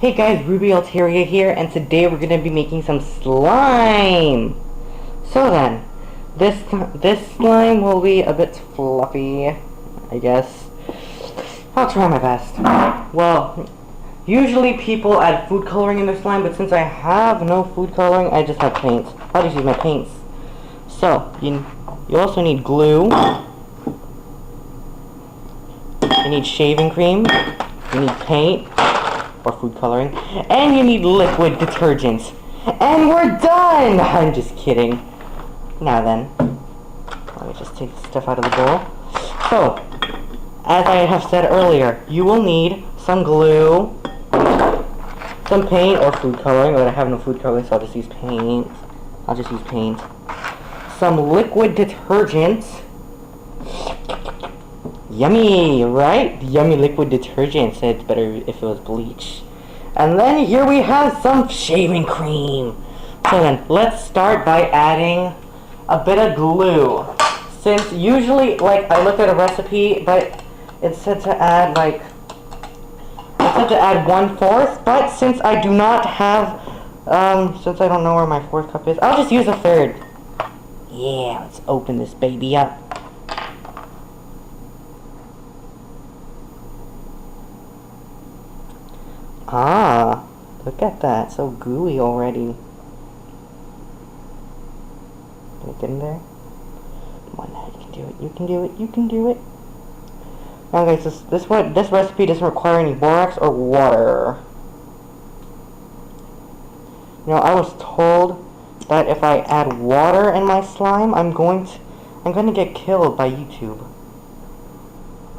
Hey guys, Ruby Alteria here, and today we're going to be making some slime. So then, this slime will be a bit fluffy, I guess. I'll try my best. Well, usually people add food coloring in their slime, but since I have no food coloring, I just have paints. I'll just use my paints. So, you also need glue. You need shaving cream. You need paint. Or food coloring, and you need liquid detergent, and we're done. I'm just kidding. Now then, let me just take the stuff out of the bowl. So, as I have said earlier, you will need some glue, some paint or food coloring, but I have no food coloring, so I'll just use paint. Some liquid detergent. Yummy, right? Yummy liquid detergent. Said it's better if it was bleach. And then here we have some shaving cream. So then, let's start by adding a bit of glue. Since usually, I looked at a recipe, but it said to add, 1/4. But since I do not have, since I don't know where my 4th cup is, I'll just use a 1/3. Yeah, let's open this baby up. Ah, look at that, so gooey already. Can I get in there? Come on now, you can do it, you can do it. Now guys, this recipe doesn't require any borax or water. You know, I was told that if I add water in my slime, I'm going to get killed by YouTube.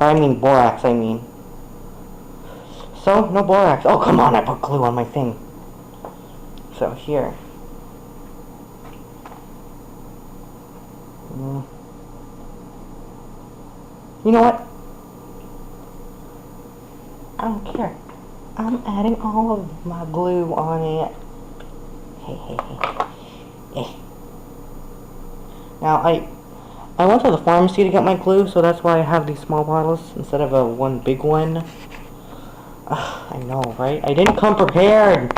Or I mean borax, I mean. So, no borax. Oh, come on, I put glue on my thing. So, here. You know what? I don't care. I'm adding all of my glue on it. Hey. Now, I went to the pharmacy to get my glue, so that's why I have these small bottles instead of one big one. I know, right? I didn't come prepared.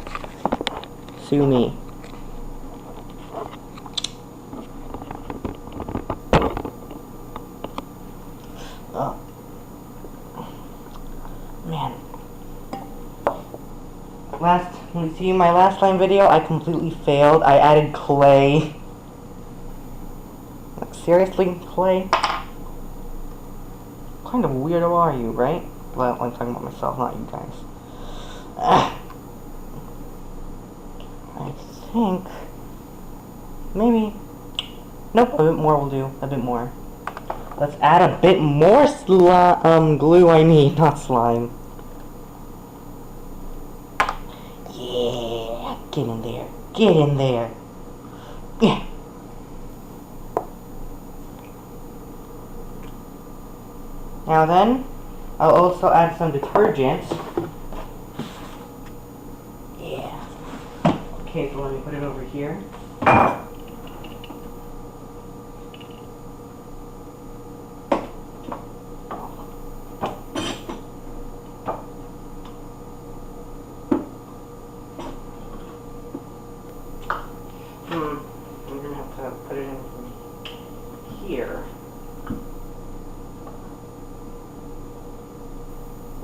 Sue me. Oh. Man. You see my last slime video? I completely failed. I added clay. Like, seriously, clay? What kind of weirdo are you, right? Well, I'm talking about myself, not you guys. I think maybe. Nope, a bit more will do. A bit more. Let's add a bit more glue. I mean, not slime. Yeah, get in there. Get in there. Yeah. Now then, I'll also add some detergent. Yeah. Okay, so let me put it over here. I'm gonna have to put it in here.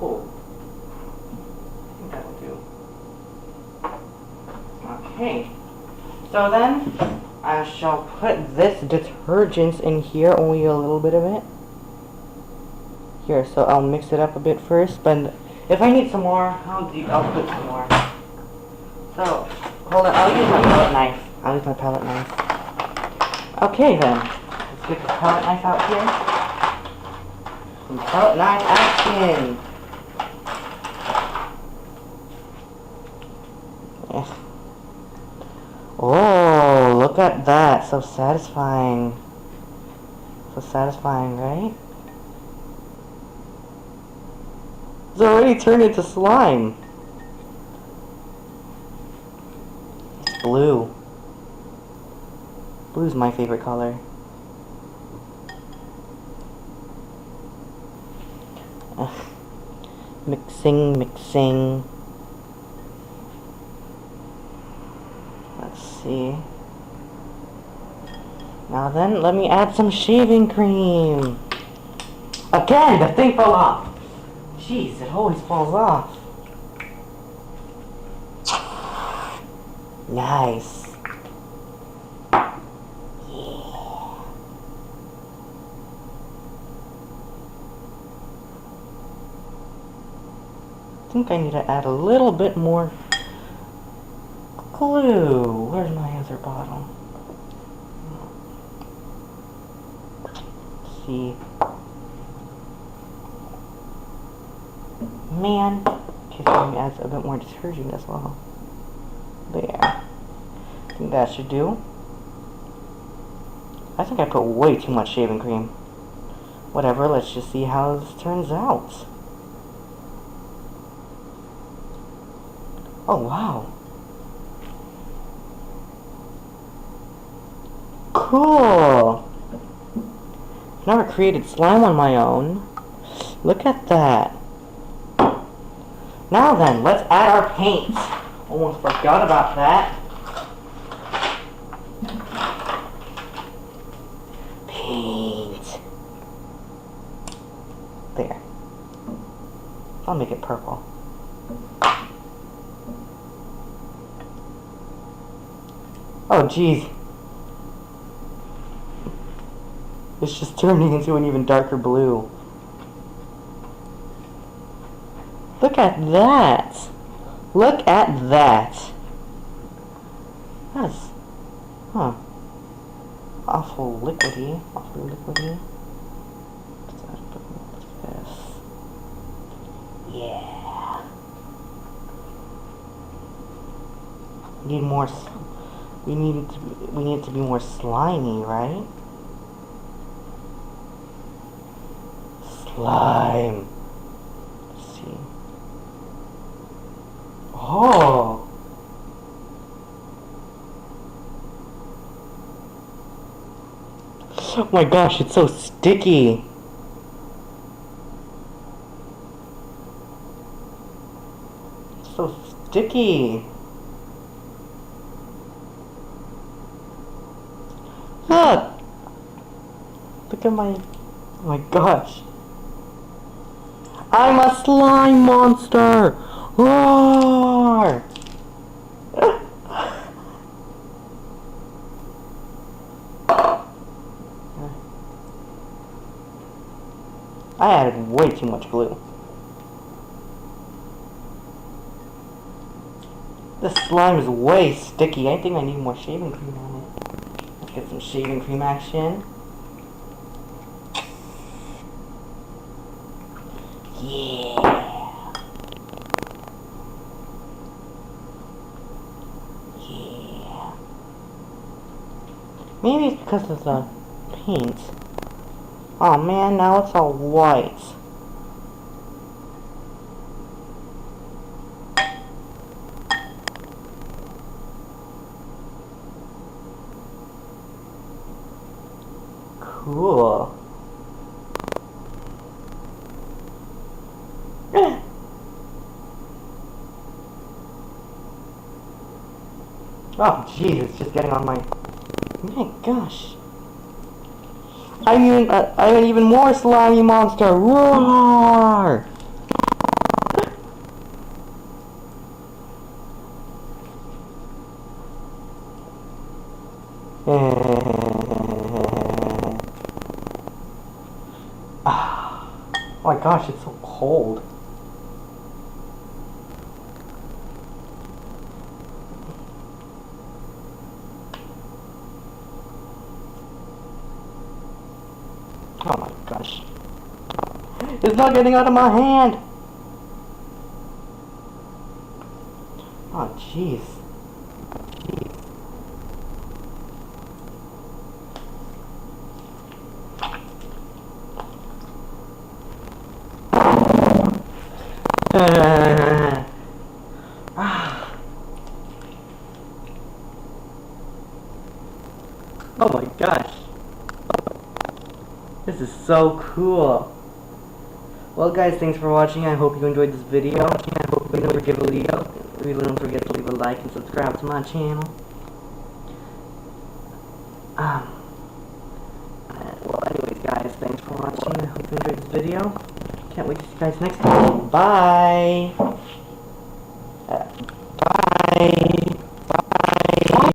Oh, I think that'll do. Okay, so then I shall put this detergent in here, only a little bit of it. Here, so I'll mix it up a bit first, but if I need some more, I'll put some more. So, hold on, I'll use my palette knife. Okay then, let's get the palette knife out here. Some palette knife action. Oh, look at that. So satisfying. So satisfying, right? It's already turned into slime. It's blue. Blue's my favorite color. Mixing. see. Now then, let me add some shaving cream. Again, the thing fell off. Jeez, it always falls off. Nice. Yeah. I think I need to add a little bit more glue. Where's my other bottle? Let's see. Man. Okay, so let me add a bit more detergent as well. There. I think that should do. I think I put way too much shaving cream. Whatever, let's just see how this turns out. Oh, wow. Cool. I've never created slime on my own. Look at that. Now then, let's add our paint. Almost forgot about that. Paint. There. I'll make it purple. Oh, jeez. It's just turning into an even darker blue. Look at that! Look at that! That's... huh. Awful liquidy. Awfully liquidy. Let's add a bit more of this. Yeah. Need more... We need it to be more slimy, right? Slime. Let's see. Oh. Oh my gosh, it's so sticky. It's so sticky. Look! Look at my... oh my gosh. I'm a slime monster! Roar! I added way too much glue. This slime is way sticky. I think I need more shaving cream on it. Let's get some shaving cream action. Yeah. Yeah. Maybe it's because of the paint. Oh man, now it's all white. Cool. Oh jeez, it's just getting on my... my gosh. I'm an even more slimy monster. Roar! Oh my gosh, it's so cold. Oh my gosh. It's not getting out of my hand! Oh jeez. Oh my gosh. This is so cool. Well guys, thanks for watching. I hope you enjoyed this video. Don't forget to leave a like and subscribe to my channel. Well, anyways, guys, thanks for watching. I hope you enjoyed this video. Can't wait to see you guys next time. Bye!